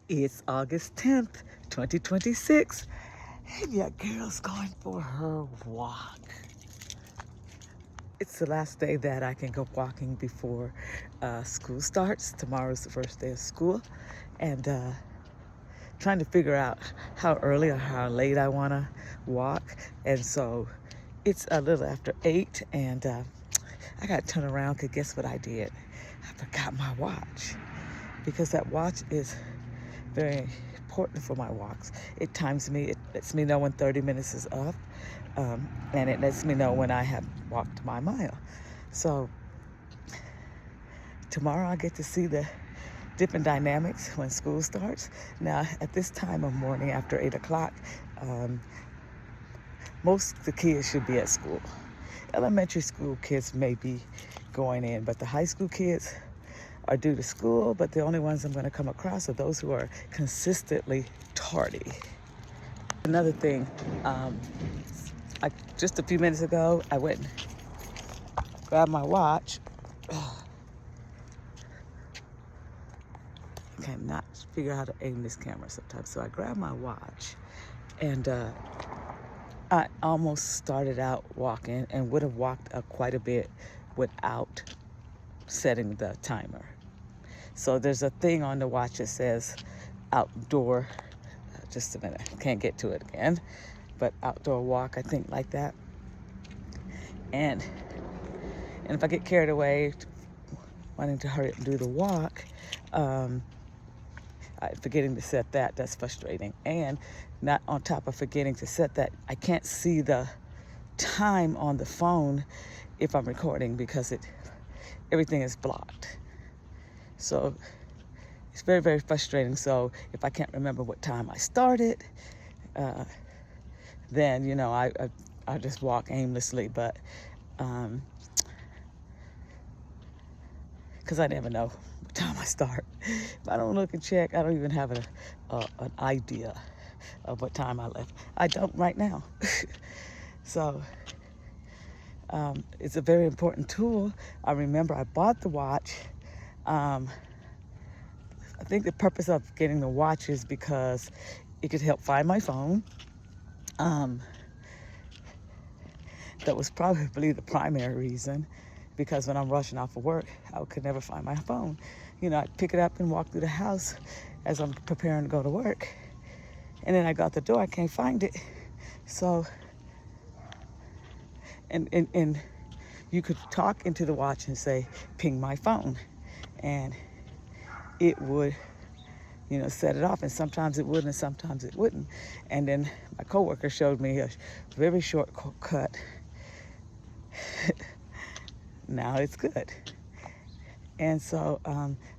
It's August 10th, 2026, and your girl's going for her walk. It's the last day that I can go walking before school starts. Tomorrow's the first day of school, and trying to figure out how early or how late I want to walk. And so it's a little after 8, and I got to turn around because guess what I did? I forgot my watch, because that watch is very important for my walks. It times me, it lets me know when 30 minutes is up, and it lets me know when I have walked my mile. So tomorrow I get to see the different dynamics when school starts. Now, at this time of morning, after 8 o'clock, most of the kids should be at school. Elementary school kids may be going in, but the high school kids are due to school, but the only ones I'm going to come across are those who are consistently tardy. Another thing, just a few minutes ago, I went and grabbed my watch. I cannot figure out how to aim this camera sometimes. So I grabbed my watch, and I almost started out walking and would have walked quite a bit without setting the timer. So there's a thing on the watch that says outdoor, just a minute, can't get to it again, but outdoor walk, I think, like that. And if I get carried away wanting to hurry up and do the walk, forgetting to set that, that's frustrating. And not on top of forgetting to set that, I can't see the time on the phone if I'm recording because everything is blocked. So it's very, very frustrating. So if I can't remember what time I started, then, I just walk aimlessly. But because I never know what time I start. If I don't look and check, I don't even have an idea of what time I left. I don't right now. So it's a very important tool. I remember I bought the watch. I think the purpose of getting the watch is because it could help find my phone. That was probably the primary reason, because when I'm rushing off of work, I could never find my phone. I'd pick it up and walk through the house as I'm preparing to go to work. And then I got the door, I can't find it. So, and you could talk into the watch and say, ping my phone. And it would, set it off. And sometimes it would and sometimes it wouldn't. And then my coworker showed me a very short cut. Now it's good. And so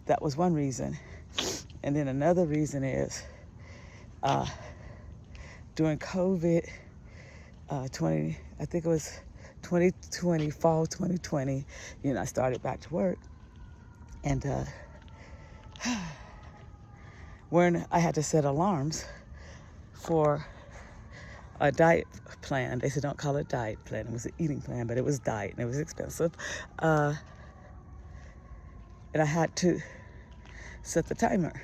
that was one reason. And then another reason is during COVID, I think it was 2020, fall 2020, I started back to work. And when I had to set alarms for a diet plan. They said don't call it diet plan. It was an eating plan, but it was diet and it was expensive. And I had to set the timer,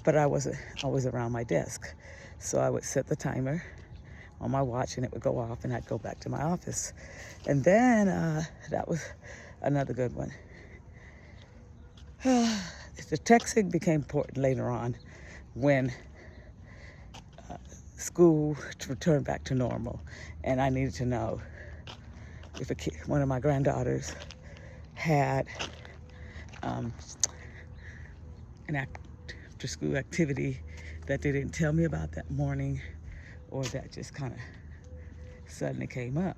but I wasn't always around my desk. So I would set the timer on my watch and it would go off and I'd go back to my office. And then that was another good one. The texting became important later on when school returned back to normal, and I needed to know if one of my granddaughters had an after-school activity that they didn't tell me about that morning, or that just kind of suddenly came up.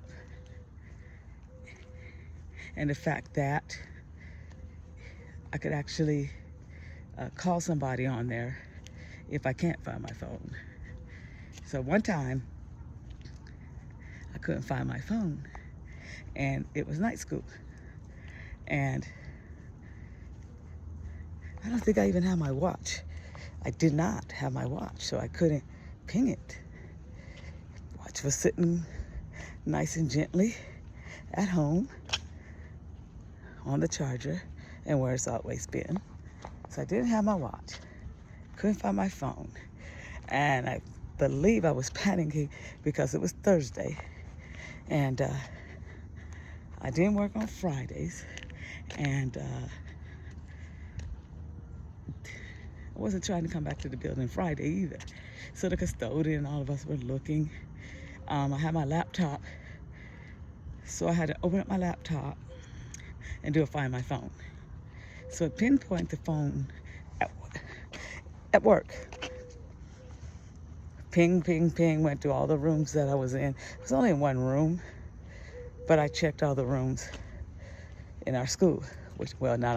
And the fact that I could actually call somebody on there if I can't find my phone. So one time, I couldn't find my phone, and it was night school. And I don't think I even had my watch. I did not have my watch, so I couldn't ping it. Watch was sitting nice and gently at home on the charger and where it's always been. So I didn't have my watch. couldn't find my phone. And I believe I was panicking because it was Thursday. And I didn't work on Fridays. And I wasn't trying to come back to the building Friday either. So the custodian and all of us were looking. I had my laptop. So I had to open up my laptop and do a find my phone. So it pinpointed the phone at work. Ping, ping, ping, went to all the rooms that I was in. It was only in one room, but I checked all the rooms in our school, which, well, not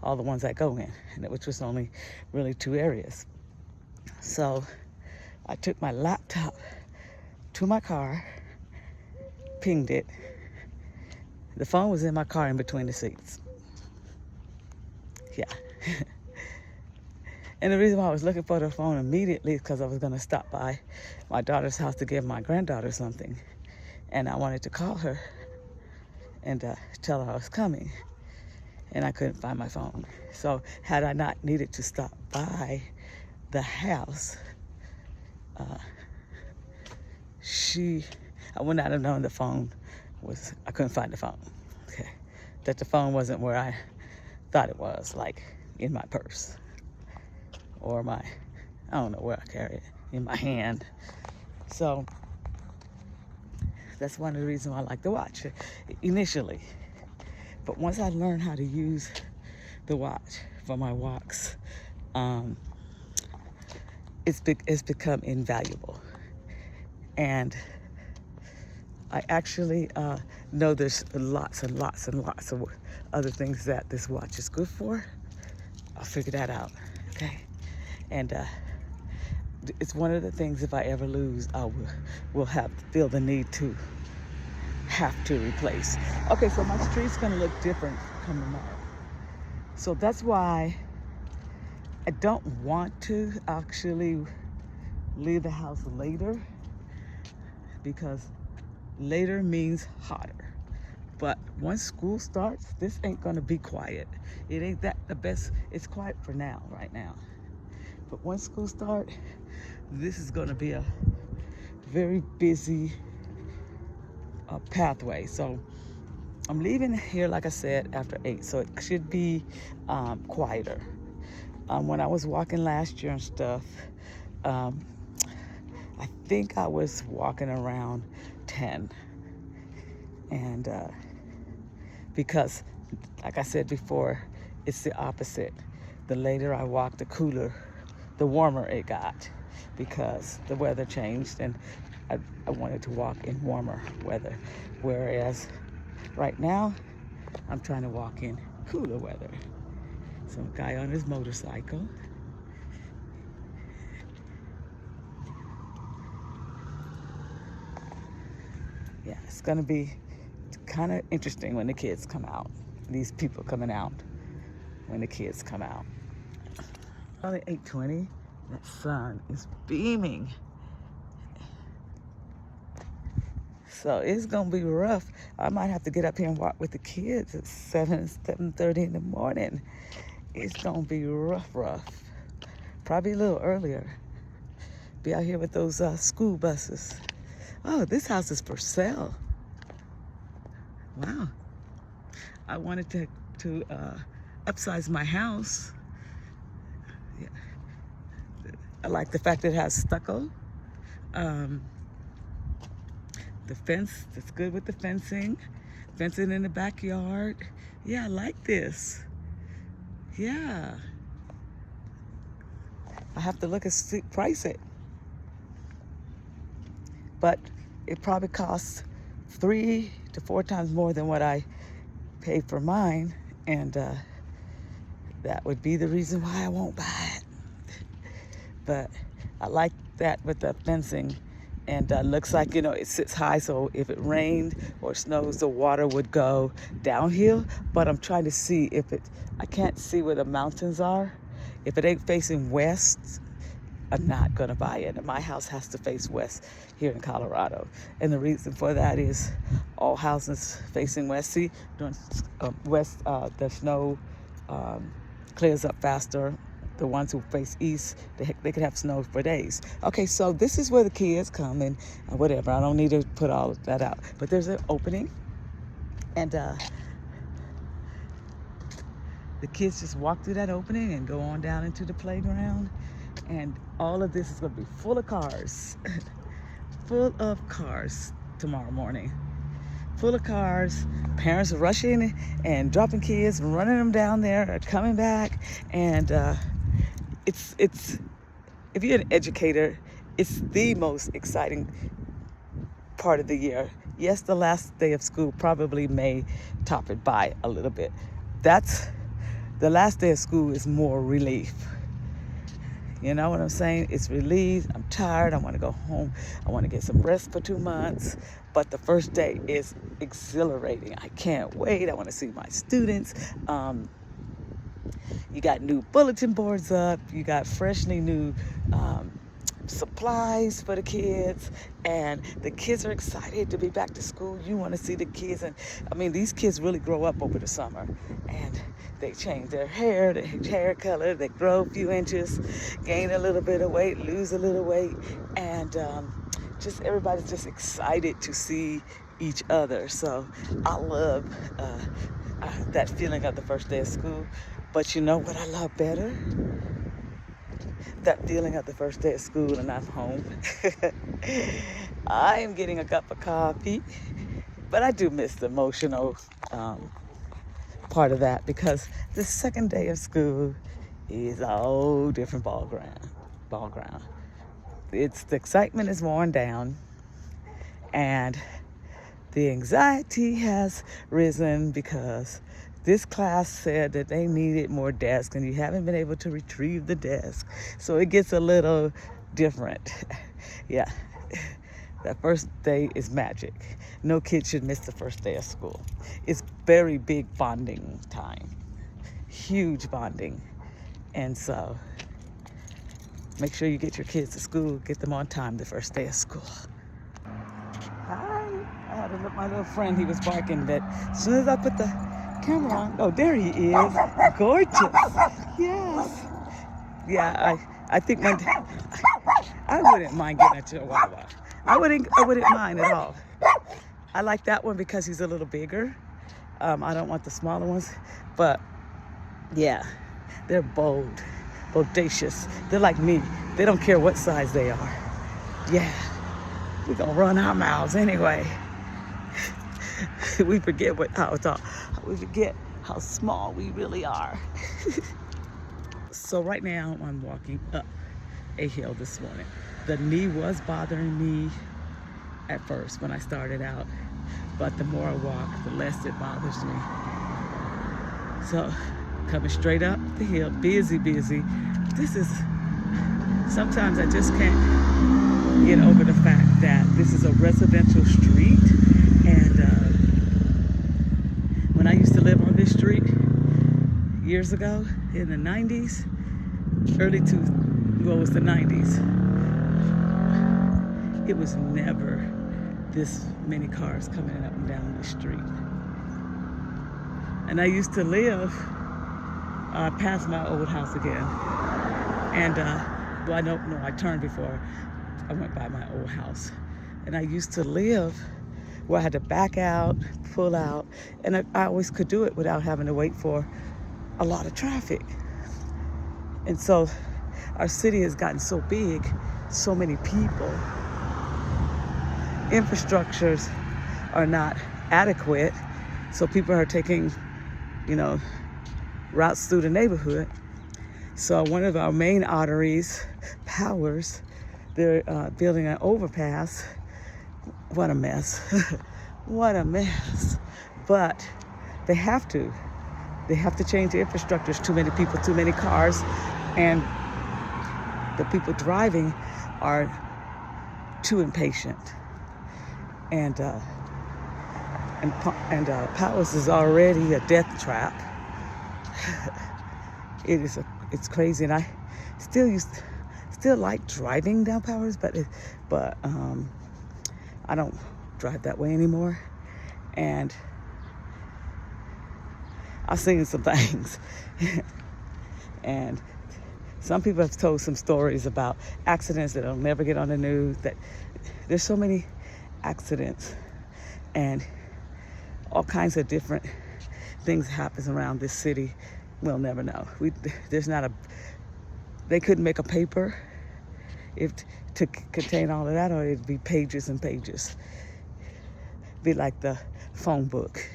all the ones I go in, which was only really 2 areas. So I took my laptop to my car, pinged it. The phone was in my car in between the seats. Yeah. And the reason why I was looking for the phone immediately is because I was going to stop by my daughter's house to give my granddaughter something. And I wanted to call her and tell her I was coming. And I couldn't find my phone. So had I not needed to stop by the house, I would not have known the phone I couldn't find the phone. Okay. That the phone wasn't where I thought it was, like in my purse. Or I don't know where I carry it, in my hand. So that's one of the reasons why I like the watch initially. But once I learned how to use the watch for my walks, it's become invaluable. And I actually know there's lots and lots and lots of other things that this watch is good for. I'll figure that out, okay? And it's one of the things, if I ever lose, I will feel the need to have to replace. Okay, so my street's gonna look different come tomorrow. So that's why I don't want to actually leave the house later, because later means hotter. But once school starts, this ain't gonna be quiet. It ain't the best. It's quiet for now, right now. But once school starts, this is gonna be a very busy pathway. So I'm leaving here, like I said, after 8, so it should be quieter. When I was walking last year and stuff, I think I was walking around 10. And because, like I said before, it's the opposite. The later I walk, the warmer it got, because the weather changed and I wanted to walk in warmer weather. Whereas right now, I'm trying to walk in cooler weather. Some guy on his motorcycle. Yeah, it's gonna be kind of interesting when the kids come out. These people coming out when the kids come out. Probably 8:20. That sun is beaming. So it's gonna be rough. I might have to get up here and walk with the kids at 7:30 in the morning. It's gonna be rough. Probably a little earlier. Be out here with those school buses. Oh, this house is for sale. Wow. I wanted to upsize my house. Yeah. I like the fact that it has stucco. The fence, that's good with the fencing in the backyard. Yeah, I like this. Yeah. I have to look and price it. But it probably costs 3 to 4 times more than what I paid for mine. And that would be the reason why I won't buy it. But I like that with the fencing. And looks like, it sits high, so if it rained or snows, the water would go downhill. But I'm trying to see I can't see where the mountains are. If it ain't facing west, I'm not gonna buy it. And my house has to face west here in Colorado. And the reason for that is all houses facing west. See, during west, the snow clears up faster the ones who face east, they could have snow for days. Okay, so this is where the kids come and whatever. I don't need to put all of that out. But there's an opening, and the kids just walk through that opening and go on down into the playground. And all of this is going to be full of cars. Full of cars tomorrow morning. Full of cars, parents rushing and dropping kids, running them down there, coming back, and it's if you're an educator, it's the most exciting part of the year. Yes, the last day of school probably may top it by a little bit. That's the last day of school is more relief. You know what I'm saying? It's relief. I'm tired. I want to go home. I want to get some rest for 2 months. But the first day is exhilarating. I can't wait. I want to see my students. You got new bulletin boards up. You got freshly new supplies for the kids. And the kids are excited to be back to school. You want to see the kids. And I mean, these kids really grow up over the summer. And they change their hair, their hair color. They grow a few inches, gain a little bit of weight, lose a little weight. And just everybody's just excited to see each other. So I love that feeling of the first day of school. But you know what I love better? That feeling of the first day of school and I'm home. I am getting a cup of coffee, but I do miss the emotional part of that, because the second day of school is a whole different ball ground. It's the excitement is worn down, and the anxiety has risen because this class said that they needed more desks, and you haven't been able to retrieve the desk. So it gets a little different. Yeah, that first day is magic. No kid should miss the first day of school. It's very big bonding time, huge bonding. And so make sure you get your kids to school, get them on time the first day of school. Hi, I had to look my little friend, he was barking, but as soon as I put the camera on, oh, there he is, gorgeous, yes. Yeah, I think I wouldn't mind getting a Chihuahua. I wouldn't mind at all. I like that one because he's a little bigger. I don't want the smaller ones, but yeah, they're bold, bodacious. They're like me. They don't care what size they are. Yeah, we're gonna run our mouths anyway. We forget how small we really are. So right now I'm walking up a hill this morning. The knee was bothering me at first when I started out, but the more I walk, the less it bothers me. So coming straight up the hill, busy. This is, sometimes I just can't get over the fact that this is a residential street, and when I used to live on this street years ago in the 90s, it was the 90s, it was never this many cars coming up and down the street. And I used to live past my old house again. And, well, I turned before I went by my old house. And I used to live where I had to back out, pull out, and I always could do it without having to wait for a lot of traffic. And so our city has gotten so big, so many people. Infrastructures are not adequate, so people are taking, routes through the neighborhood. So one of our main arteries, Powers, they're building an overpass. What a mess. What a mess. But they have to change the infrastructure. There's too many people, too many cars, and the people driving are too impatient. And Powers is already a death trap. It's crazy, and I still like driving down Powers, but I don't drive that way anymore. And I've seen some things, and Some people have told some stories about accidents that'll never get on the news, that there's so many accidents and all kinds of different things happens around this city. We'll never know. They couldn't make a paper to contain all of that, or it'd be pages and pages. Be like the phone book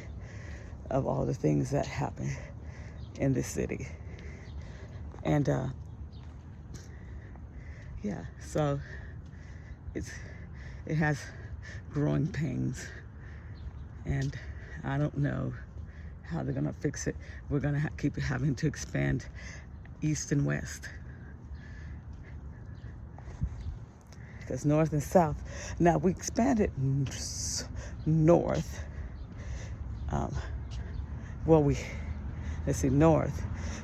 of all the things that happen in this city. And yeah, so it has growing pains, and I don't know how they're gonna fix it. We're gonna keep having to expand east and west, because north and south. Now we expanded north. North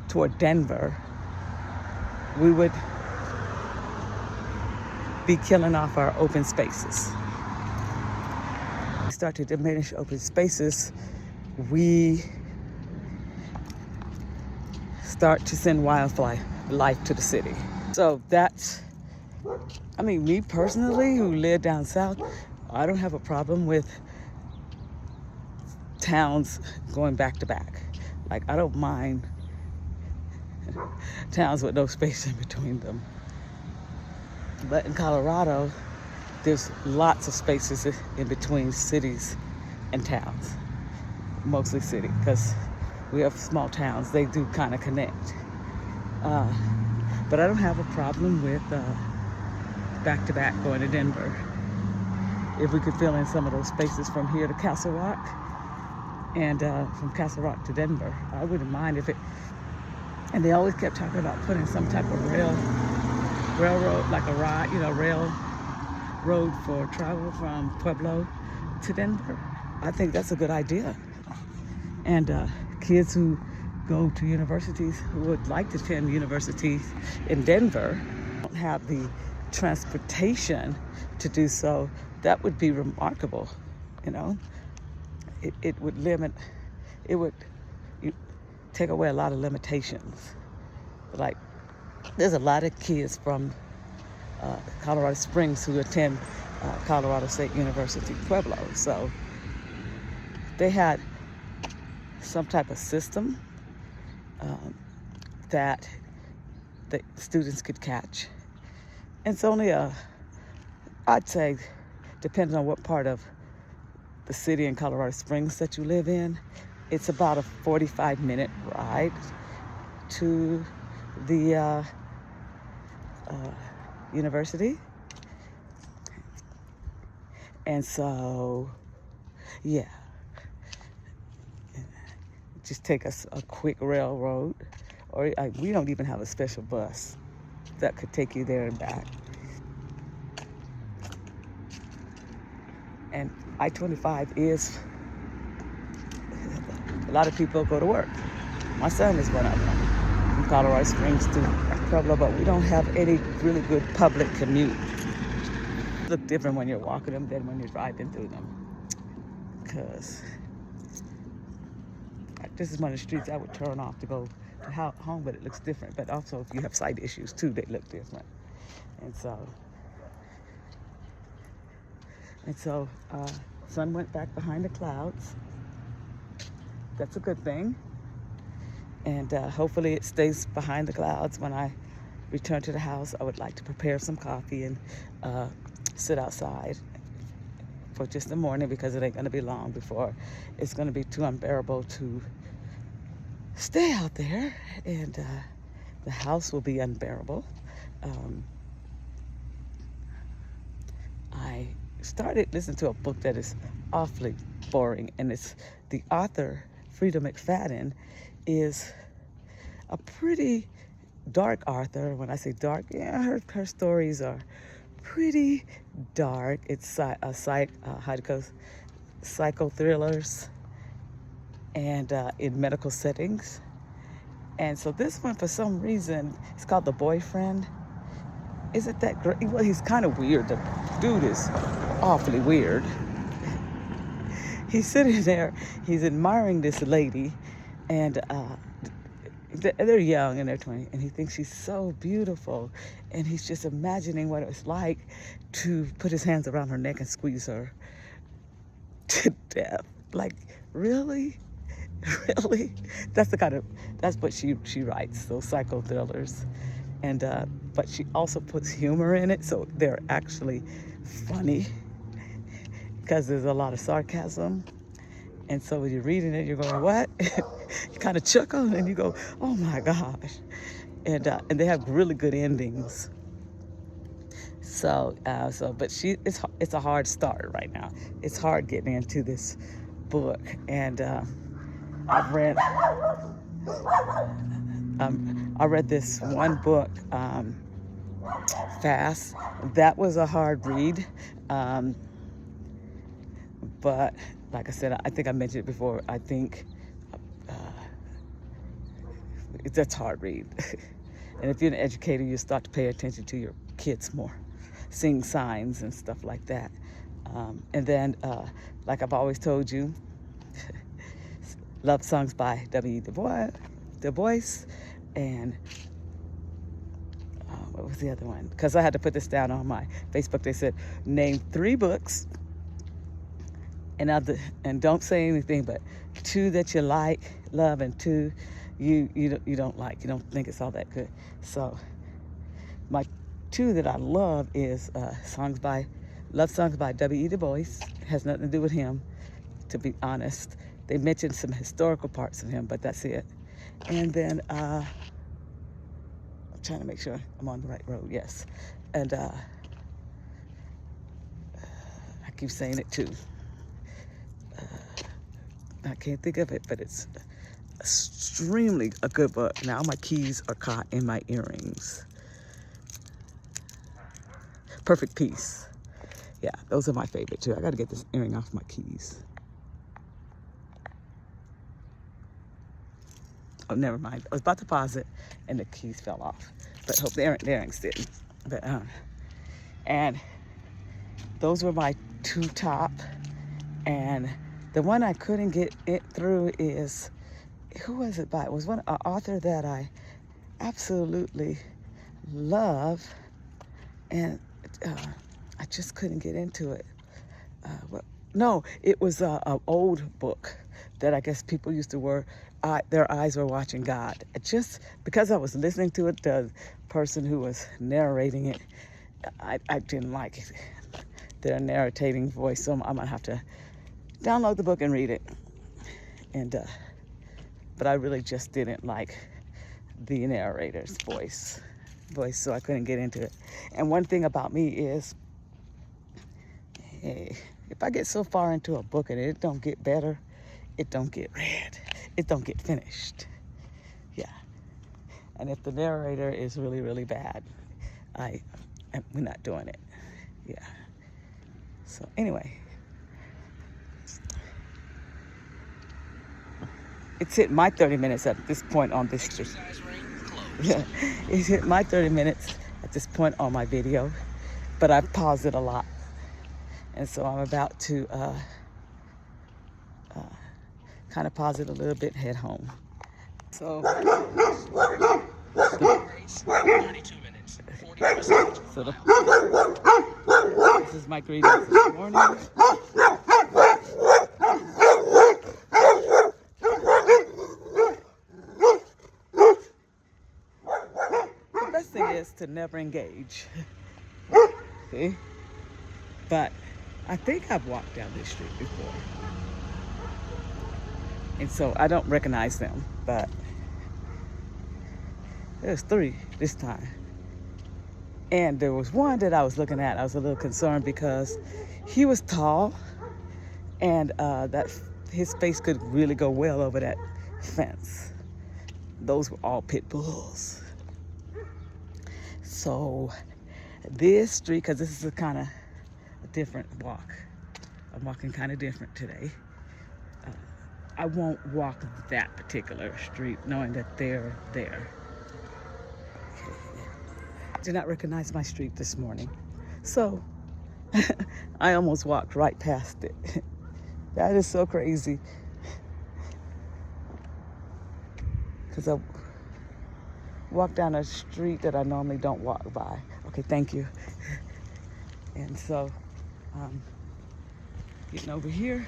toward Denver. We would be killing off our open spaces. We start to diminish open spaces, we start to send wildlife to the city. So me personally, who live down south, I don't have a problem with towns going back to back. Like, I don't mind towns with no space in between them. But in Colorado, there's lots of spaces in between cities and towns. Mostly city, because we have small towns. They do kind of connect. But I don't have a problem with back-to-back going to Denver. If we could fill in some of those spaces from here to Castle Rock, and from Castle Rock to Denver, I wouldn't mind if it. And they always kept talking about putting some type of railroad, like a railroad for travel from Pueblo to Denver. I think that's a good idea. And kids who go to universities, who would like to attend universities in Denver, don't have the transportation to do so. That would be remarkable, you know. It would take away a lot of limitations. Like, there's a lot of kids from Colorado Springs who attend Colorado State University, Pueblo. So they had some type of system that the students could catch. And it's only I'd say, depending on what part of the city in Colorado Springs that you live in, it's about a 45-minute ride to the university. And so, yeah, just take us a quick railroad, or we don't even have a special bus that could take you there and back. And I-25 is, a lot of people go to work. My son is one of them, from Colorado Springs to Pueblo, but we don't have any really good public commute. It looks different when you're walking them than when you're driving through them. Because this is one of the streets I would turn off to go to home, but it looks different. But also, if you have sight issues too, they look different. And so, sun went back behind the clouds. That's a good thing. And hopefully it stays behind the clouds when I return to the house. I would like to prepare some coffee and sit outside for just the morning, because it ain't gonna be long before it's gonna be too unbearable to stay out there, and the house will be unbearable. I started listening to a book that is awfully boring, and it's the author, Frida McFadden, is a pretty dark author. When I say dark, yeah, her stories are pretty dark. It's psycho thrillers, and in medical settings. And so this one, for some reason, it's called The Boyfriend. Isn't that great? Well, he's kind of weird. The dude is awfully weird. He's sitting there, he's admiring this lady, and they're young in their 20s, and he thinks she's so beautiful, and he's just imagining what it's like to put his hands around her neck and squeeze her to death. Like, really? Really? That's what she writes, those psycho thrillers. And but she also puts humor in it, so they're actually funny because there's a lot of sarcasm. And so when you're reading it, you're going, what? You kind of chuckle and you go, oh my gosh. And they have really good endings. So but it's a hard start right now. It's hard getting into this book. And I read this one book fast. That was a hard read. But like I said, I think I mentioned it before, I think that's hard read. And if you're an educator, you start to pay attention to your kids more, seeing signs and stuff like that. And then, like I've always told you, love songs by W. Du Bois, and what was the other one? Because I had to put this down on my Facebook. They said, name 3 books, and don't say anything but 2 that you like, love, and 2 you don't like. You don't think it's all that good. So my 2 that I love is love songs by W. Du Bois. It has nothing to do with him, to be honest. They mentioned some historical parts of him, but that's it. And then I'm trying to make sure I'm on the right road. Yes. And I keep saying it too. I can't think of it, but it's extremely a good book. Now my keys are caught in my earrings. Perfect Peace. Yeah, those are my favorite too. I got to get this earring off my keys. Oh, never mind. I was about to pause it, and the keys fell off. But hope the earrings didn't. But and those were my 2 top. And the one I couldn't get it through is, who was it by? It was an author that I absolutely love, and I just couldn't get into it. No, it was an old book that I guess people used to their eyes were watching God. Just because I was listening to it, the person who was narrating it, I didn't like it, their narrating voice, so I'm gonna have to download the book and read it. And but I really just didn't like the narrator's voice, so I couldn't get into it. And one thing about me is, hey, if I get so far into a book and it don't get better, it don't get read, it don't get finished. Yeah. And if the narrator is really, really bad, we're not doing it. Yeah. So anyway, it's hit my 30 minutes at this point on this. Yeah, it's hit my 30 minutes at this point on my video, but I've paused it a lot, and so I'm about to kind of pause it a little bit, head home. So, 32 minutes, 40 seconds. So this is my greetings this morning. The best thing is to never engage. See? But I think I've walked down this street before. And so I don't recognize them, but there's 3 this time. And there was one that I was looking at. I was a little concerned because he was tall, and that his face could really go well over that fence. Those were all pit bulls. So this street, because this is a kind of a different walk. I'm walking kind of different today. I won't walk that particular street knowing that they're there. Okay. I did not recognize my street this morning. So I almost walked right past it. That is so crazy. Because walk down a street that I normally don't walk by. Okay, thank you. And so, getting over here,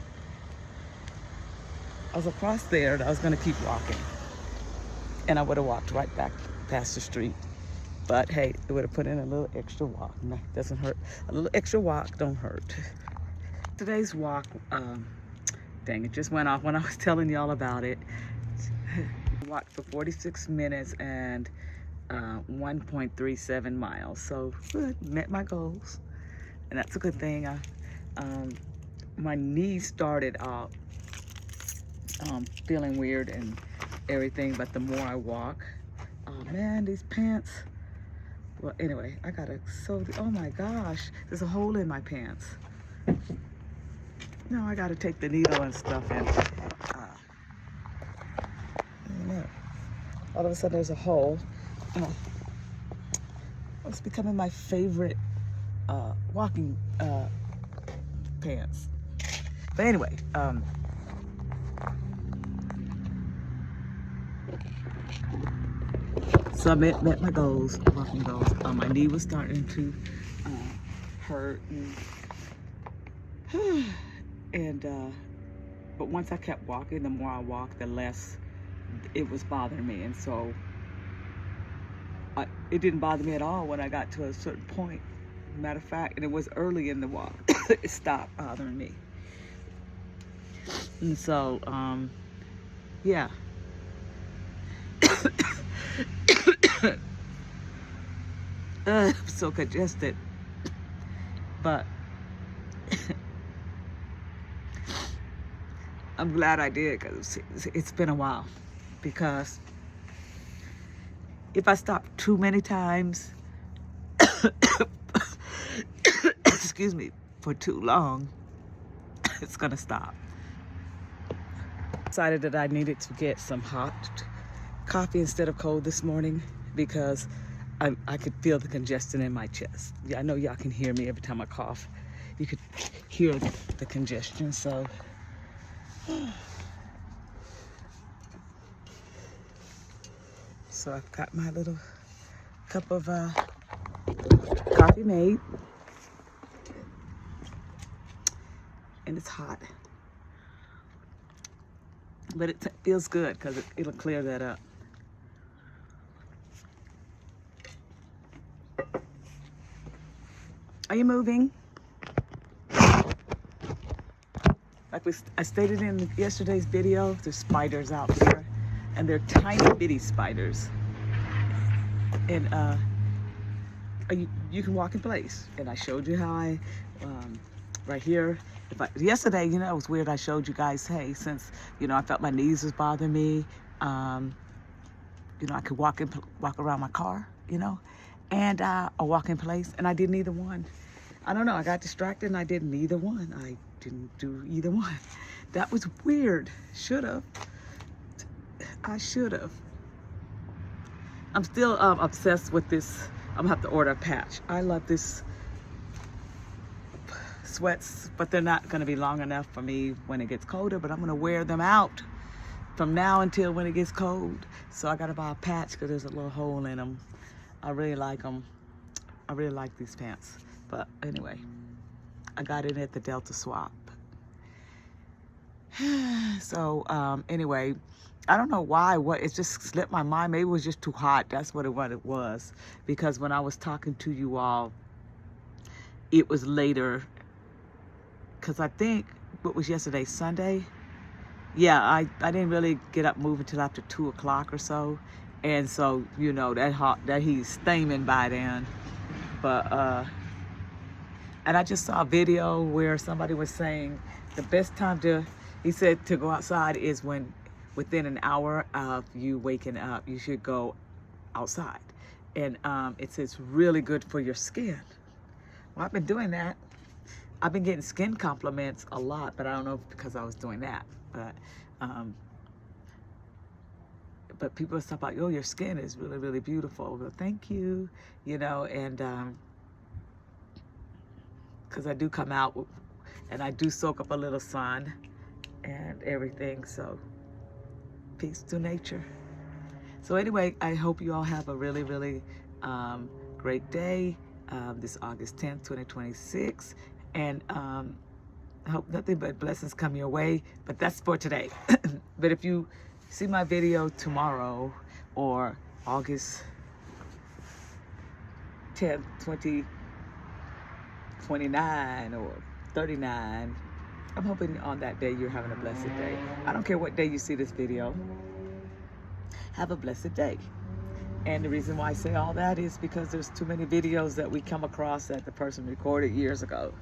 I was across there and I was gonna keep walking. And I would have walked right back past the street. But hey, it would have put in a little extra walk. No, doesn't hurt. A little extra walk don't hurt. Today's walk, dang, it just went off when I was telling y'all about it. Walked for 46 minutes and 1.37 miles. So good, met my goals. And that's a good thing. My knees started out feeling weird and everything, but the more I walk, oh man, these pants. Well, anyway, I gotta sew. Oh my gosh, there's a hole in my pants. No, I gotta take the needle and stuff and all of a sudden there's a hole. It's becoming my favorite walking pants. But anyway, so I met my goals, walking goals. My knee was starting to hurt, and but once I kept walking, the more I walked, the less it was bothering me, and so it didn't bother me at all when I got to a certain point. Matter of fact, and it was early in the walk, it stopped bothering me. And so, yeah. I'm so congested, but I'm glad I did, because it's been a while. Because if I stop too many times, excuse me, for too long, it's gonna stop. Decided that I needed to get some hot coffee instead of cold this morning, because I could feel the congestion in my chest. Yeah, I know y'all can hear me every time I cough. You could hear the congestion, so. So I've got my little cup of coffee made. And it's hot. But it feels good, because it'll clear that up. Are you moving? Like I stated in yesterday's video, there's spiders out here, and they're tiny bitty spiders. And you can walk in place. And I showed you how I, right here, yesterday, you know, it was weird. I showed you guys, hey, since, you know, I felt my knees was bothering me, you know, I could walk around my car, you know, and I walk in place, and I did neither one. I don't know, I got distracted and I did neither one. I didn't do either one. That was weird. I should have. I'm still obsessed with this. I'm gonna have to order a patch. I love this sweats, but they're not gonna be long enough for me when it gets colder, but I'm gonna wear them out from now until when it gets cold. So I gotta buy a patch, because there's a little hole in them. I really like them. I really like these pants. But anyway, I got it at the Delta Swap. So anyway, I don't know why, it just slipped my mind. Maybe it was just too hot. That's what it was. Because when I was talking to you all, it was later. Because I think, what was yesterday, Sunday? Yeah, I didn't really get up moving till after 2 o'clock or so. And so, you know, that he's steaming by then. But, and I just saw a video where somebody was saying the best time he said to go outside is when within an hour of you waking up, you should go outside. And it says really good for your skin. Well, I've been doing that. I've been getting skin compliments a lot, but I don't know if because I was doing that. But people talk about, oh, your skin is really, really beautiful. Well, thank you, you know, and because I do come out and I do soak up a little sun and everything, so peace to nature. So anyway, I hope you all have a really, really great day this August 10th, 2026. And I hope nothing but blessings come your way. But that's for today. But if you see my video tomorrow or August 10th, 2029 or 39, I'm hoping on that day you're having a blessed day. I don't care what day you see this video. Have a blessed day. And the reason why I say all that is because there's too many videos that we come across that the person recorded years ago.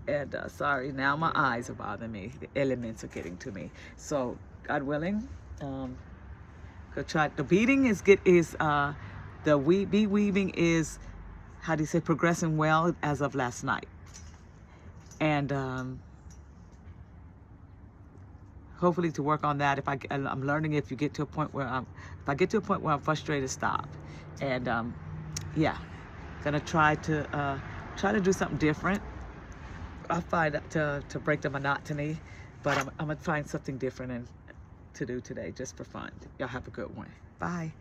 And sorry, now my eyes are bothering me. The elements are getting to me. So God willing, go try. The beading is bead weaving is, how do you say, progressing well as of last night. And hopefully to work on that. I'm learning if I get to a point where I'm frustrated, stop. And yeah, gonna try to do something different. I'll find to break the monotony, but I'm gonna find something different and to do today just for fun. Y'all have a good one. Bye.